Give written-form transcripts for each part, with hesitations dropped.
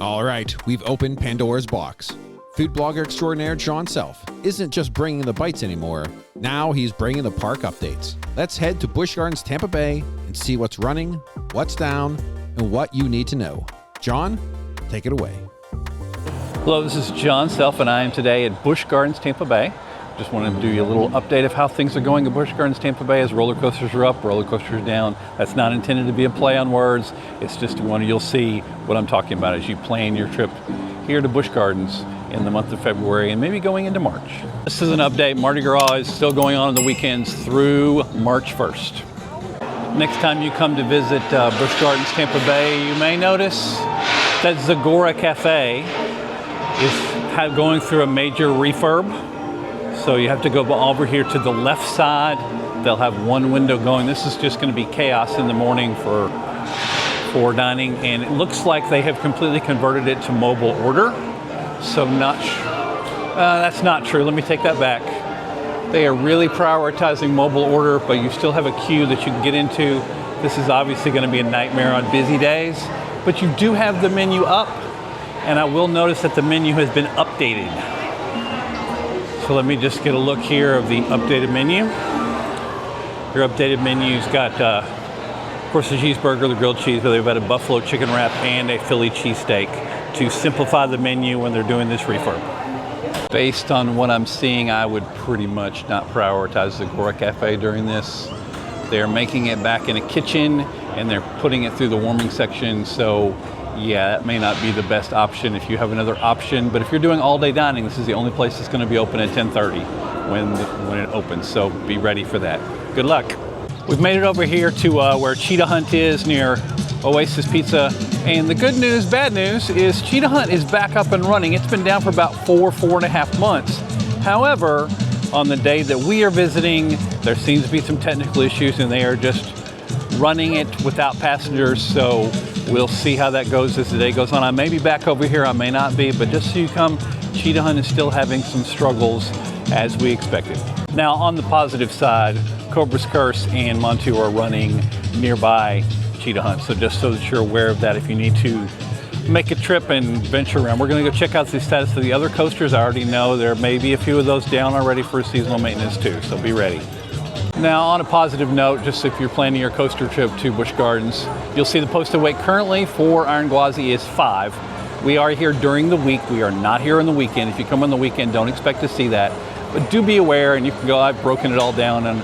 All right, we've opened Pandora's box. Food blogger extraordinaire Jon Self isn't just bringing the bites anymore. Now he's bringing the park updates. Let's head to Busch Gardens Tampa Bay and see what's running, what's down, and what you need to know. Jon, take it away. Hello, this is Jon Self, and I am today at Busch Gardens Tampa Bay. Just wanted to do you a little update of how things are going at Busch Gardens Tampa Bay as roller coasters are up, roller coasters are down. That's not intended to be a play on words. It's just you'll see what I'm talking about as you plan your trip here to Busch Gardens in the month of February and maybe going into March. This is an update. Mardi Gras is still going on the weekends through March 1st. Next time you come to visit Busch Gardens Tampa Bay, you may notice that Zagora Cafe is going through a major refurb. So you have to go over here to the left side. They'll have one window going. This is just going to be chaos in the morning for dining, and it looks like they have completely converted it to mobile order. So that's not true. Let me take that back. They are really prioritizing mobile order, but you still have a queue that you can get into. This is obviously going to be a nightmare on busy days, but you do have the menu up, and I will notice that the menu has been updated. So let me just get a look here of the updated menu. Your updated menu's got, of course, the cheeseburger, the grilled cheese, but they've got a buffalo chicken wrap and a Philly cheesesteak to simplify the menu when they're doing this refurb. Based on what I'm seeing, I would pretty much not prioritize the Zagora Cafe during this. They're making it back in a kitchen and they're putting it through the warming section. So yeah, that may not be the best option if you have another option, but if you're doing all day dining, this is the only place that's going to be open at 10:30 when it opens, so be ready for that. Good luck. We've made it over here to where Cheetah Hunt is near Oasis Pizza, and the good news, bad news, is Cheetah Hunt is back up and running. It's been down for about 4.5 months. However, on the day that we are visiting, there seems to be some technical issues and they are just running it without passengers, so we'll see how that goes as the day goes on. I may be back over here, I may not be, but just so you come, Cheetah Hunt is still having some struggles as we expected. Now, on the positive side, Cobra's Curse and Montu are running nearby Cheetah Hunt, so just so that you're aware of that if you need to make a trip and venture around. We're going to go check out the status of the other coasters. I already know there may be a few of those down already for seasonal maintenance too, so be ready. Now, on a positive note, just if you're planning your coaster trip to Busch Gardens, you'll see the posted weight currently for Iron Gwazi is 5. We are here during the week. We are not here on the weekend. If you come on the weekend, don't expect to see that. But do be aware, and you can go, I've broken it all down on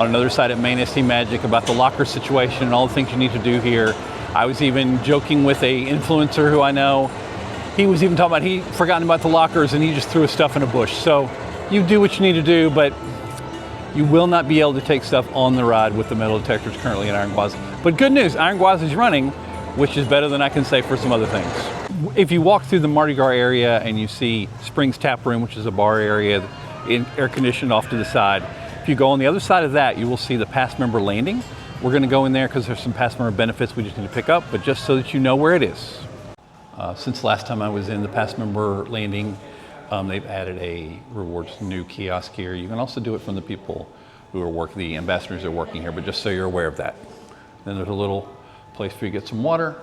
another side at Main ST Magic about the locker situation and all the things you need to do here. I was even joking with a influencer who I know. He was even talking about he forgotten about the lockers and he just threw his stuff in a bush. So you do what you need to do, but you will not be able to take stuff on the ride with the metal detectors currently in Iron Gwazi. But good news, Iron Gwazi is running, which is better than I can say for some other things. If you walk through the Mardi Gras area and you see Springs Tap Room, which is a bar area, air conditioned off to the side, if you go on the other side of that, you will see the Pass Member Landing. We're going to go in there because there's some Pass Member benefits we just need to pick up, but just so that you know where it is. Since last time I was in the Pass Member Landing, they've added a rewards new kiosk here. You can also do it from the people who are working, the ambassadors are working here, but just so you're aware of that. Then there's a little place for you to get some water,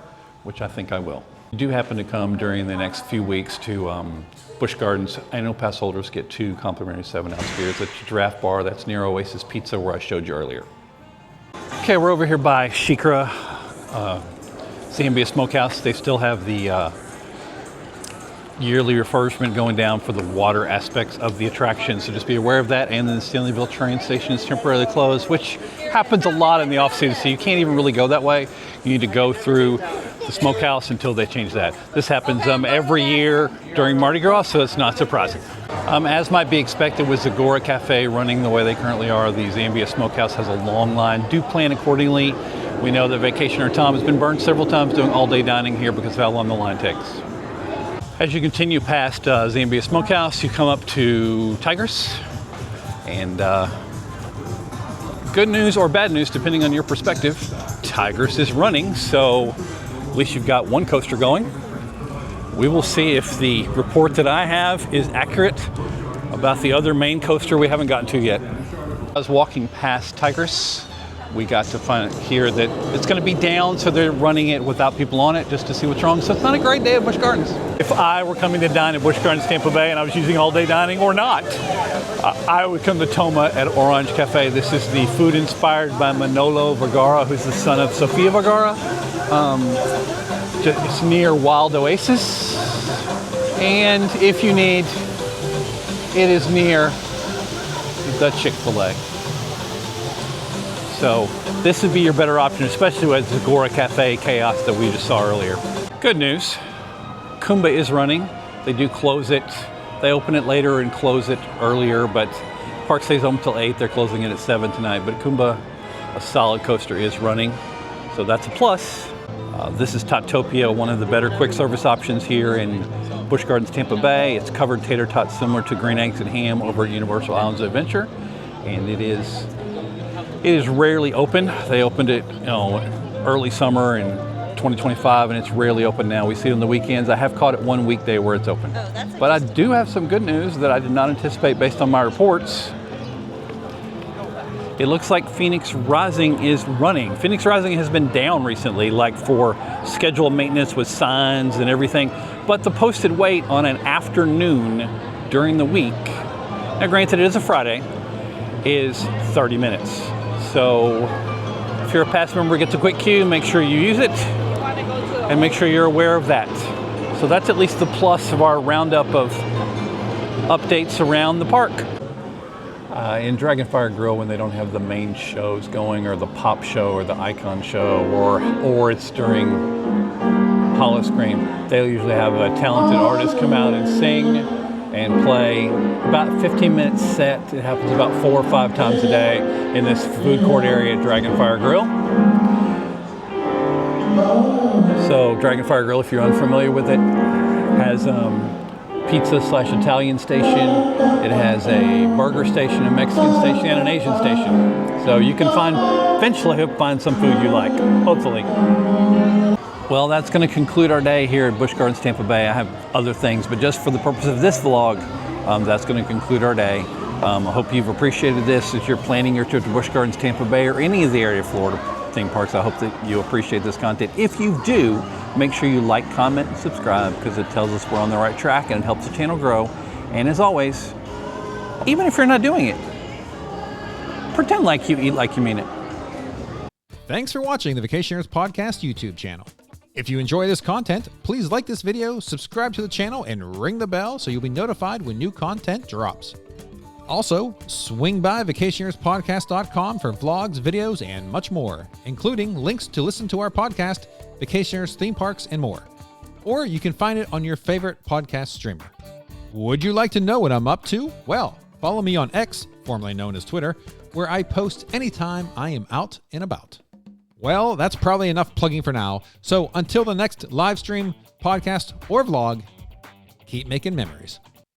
which I think I will. If you do happen to come during the next few weeks to Busch Gardens, annual pass holders get 2 complimentary 7-ounce beers at your Giraffe Bar. That's near Oasis Pizza where I showed you earlier. Okay, we're over here by Shikra, Zambia Smokehouse. They still have the yearly refurbishment going down for the water aspects of the attraction, so just be aware of that. And then the Stanleyville train station is temporarily closed, which happens a lot in the off-season, so you can't even really go that way. You need to go through the smokehouse until they change that. This happens every year during Mardi Gras, so it's not surprising. As might be expected with Zagora Cafe running the way they currently are, the Zambia Smokehouse has a long line. Do plan accordingly. We know that Vacationeer Tom has been burned several times doing all-day dining here because of how long the line takes. As you continue past Zambia Smokehouse, you come up to Tigris, and good news or bad news, depending on your perspective, Tigris is running, so at least you've got one coaster going. We will see if the report that I have is accurate about the other main coaster we haven't gotten to yet. I was walking past Tigris we got to hear that it's going to be down, so they're running it without people on it just to see what's wrong. So it's not a great day at Busch Gardens. If I were coming to dine at Busch Gardens Tampa Bay and I was using all-day dining or not, I would come to Toma at Orange Cafe. This is the food inspired by Manolo Vergara, who's the son of Sofia Vergara. It's near Wild Oasis. And if you need, it is near the Chick-fil-A. So this would be your better option, especially with Zagora Cafe chaos that we just saw earlier. Good news, Kumba is running. They do close it. They open it later and close it earlier, but park stays open until 8. They're closing it at 7 tonight. But Kumba, a solid coaster, is running. So that's a plus. This is Toptopia, one of the better quick service options here in Busch Gardens Tampa Bay. It's covered tater tots similar to green eggs and ham over at Universal Islands of Adventure. And it is rarely open. They opened it, early summer in 2025, and it's rarely open now. We see it on the weekends. I have caught it one weekday where it's open. But I do have some good news that I did not anticipate based on my reports. It looks like Phoenix Rising is running. Phoenix Rising has been down recently, like for scheduled maintenance with signs and everything. But the posted wait on an afternoon during the week, now granted it is a Friday, is 30 minutes. So if you're a past member, gets a quick queue, make sure you use it and make sure you're aware of that. So that's at least the plus of our roundup of updates around the park. In Dragonfire Grill, when they don't have the main shows going, or the pop show or the icon show, or it's during Holoscream, they'll usually have a talented artist come out and sing and play about 15-minute set. It happens about 4 or 5 times a day in this food court area at Dragonfire Grill. So Dragonfire Grill, if you're unfamiliar with it, has pizza/Italian station. It has a burger station, a Mexican station, and an Asian station. So you can eventually find some food you like, hopefully. Well, that's going to conclude our day here at Busch Gardens Tampa Bay. I have other things, but just for the purpose of this vlog, that's going to conclude our day. I hope you've appreciated this as you're planning your trip to Busch Gardens Tampa Bay or any of the area of Florida theme parks. I hope that you appreciate this content. If you do, make sure you like, comment, and subscribe, because it tells us we're on the right track and it helps the channel grow. And as always, even if you're not doing it, pretend like you eat like you mean it. Thanks for watching the Vacationeers Podcast YouTube channel. If you enjoy this content, please like this video, subscribe to the channel, and ring the bell so you'll be notified when new content drops. Also, swing by vacationerspodcast.com for vlogs, videos, and much more, including links to listen to our podcast, Vacationeers, theme parks, and more. Or you can find it on your favorite podcast streamer. Would you like to know what I'm up to? Well, follow me on X, formerly known as Twitter, where I post anytime I am out and about. Well, that's probably enough plugging for now. So until the next live stream, podcast, or vlog, keep making memories.